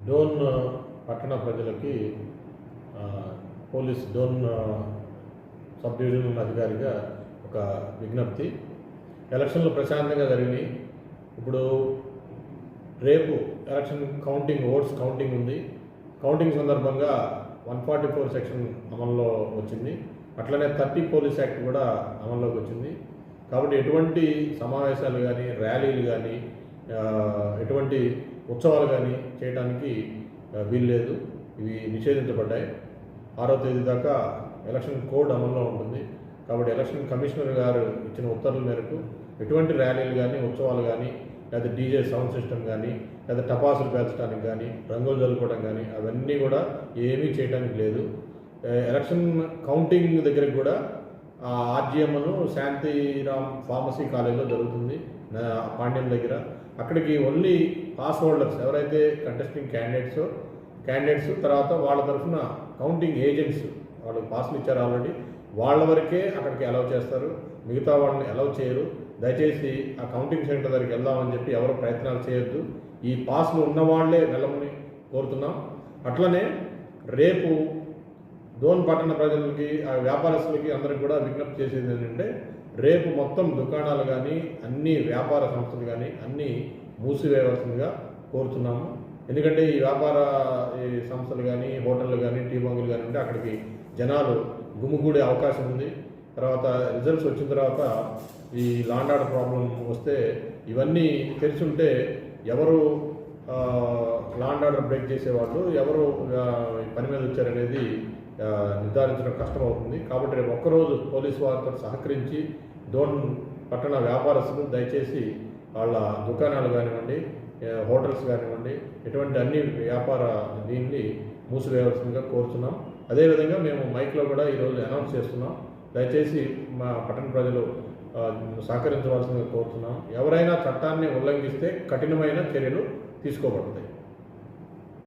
డోన్ పట్టణ ప్రజలకి police Dhone sub divisional అధికారిగా ఒక విజ్ఞప్తి. ఎలక్షన్లు ప్రశాంతంగా జరిగినాయి. ఇప్పుడు రేపు ఎలక్షన్ కౌంటింగ్, ఓట్స్ కౌంటింగ్ ఉంది. కౌంటింగ్ సందర్భంగా 144 సెక్షన్ అమల్లో వచ్చింది. అట్లనే 30 పోలీస్ యాక్ట్ కూడా అమల్లోకి వచ్చింది. కాబట్టి ఎటువంటి సమావేశాలు కానీ, ర్యాలీలు కానీ, ఎటువంటి ఉత్సవాలు కానీ చేయడానికి వీలు లేదు. ఇవి నిషేధించబడ్డాయి. 6వ తేదీ దాకా ఎలక్షన్ కోడ్ అమల్లో ఉంటుంది. కాబట్టి ఎలక్షన్ కమిషనర్ గారు ఇచ్చిన ఉత్తర్వుల మేరకు ఎటువంటి ర్యాలీలు కానీ, ఉత్సవాలు కానీ, లేదా డీజే సౌండ్ సిస్టమ్ కానీ, లేదా టపాసులు పేల్చడానికి కానీ, రంగులు జల్లుకోవడం కానీ అవన్నీ కూడా ఏమీ చేయడానికి లేదు. ఎలక్షన్ కౌంటింగ్ దగ్గరికి కూడా ఆర్జీఎంను శాంతిరామ్ ఫార్మసీ కాలేజీలో జరుగుతుంది, పాండ్యం దగ్గర. అక్కడికి ఓన్లీ పాస్ హోల్డర్స్, ఎవరైతే కంటెస్టింగ్ క్యాండిడేట్స్ తర్వాత వాళ్ళ తరఫున కౌంటింగ్ ఏజెంట్స్, వాళ్ళు పాస్లు ఇచ్చారు ఆల్రెడీ, వాళ్ళ వరకే అక్కడికి అలౌ చేస్తారు. మిగతా వాళ్ళని అలౌ చేయరు. దయచేసి ఆ కౌంటింగ్ సెంటర్ దగ్గరికి వెళ్దామని చెప్పి ఎవరు ప్రయత్నాలు చేయొద్దు. ఈ పాస్లు ఉన్నవాళ్లే వెళ్ళమని కోరుతున్నాం. అట్లనే రేపు డోన్ పట్టణ ప్రజలకి, ఆ వ్యాపారస్తులకి అందరికి కూడా విజ్ఞప్తి చేసేది ఏంటంటే, రేపు మొత్తం దుకాణాలు కానీ, అన్ని వ్యాపార సంస్థలు కానీ అన్నీ మూసివేయవలసిందిగా కోరుతున్నాము. ఎందుకంటే ఈ వ్యాపార సంస్థలు కానీ, హోటళ్ళు కానీ, టీ బంగులు కానీ ఉంటే అక్కడికి జనాలు గుమిగూడే అవకాశం ఉంది. తర్వాత రిజల్ట్స్ వచ్చిన తర్వాత ఈ లాండ్ ఆర్డర్ ప్రాబ్లం వస్తే ఇవన్నీ తెరిచి ఉంటే ఎవరు లాండ్ ఆర్డర్ బ్రేక్ చేసేవాళ్ళు, ఎవరు పని మీద వచ్చారనేది నిర్ధారించడం కష్టమవుతుంది. కాబట్టి రేపు ఒక్కరోజు పోలీసు వారితో సహకరించి డోన్ పట్టణ వ్యాపారస్తులు దయచేసి వాళ్ళ దుకాణాలు కానివ్వండి, హోటల్స్ కానివ్వండి, ఎటువంటి అన్ని వ్యాపార దీన్ని మూసివేయవలసిందిగా కోరుతున్నాం. అదేవిధంగా మేము మైక్లో కూడా ఈరోజు అనౌన్స్ చేస్తున్నాం. దయచేసి మా పట్టణ ప్రజలు సహకరించవలసిందిగా కోరుతున్నాం. ఎవరైనా చట్టాన్ని ఉల్లంఘిస్తే కఠినమైన చర్యలు తీసుకోబడతాయి.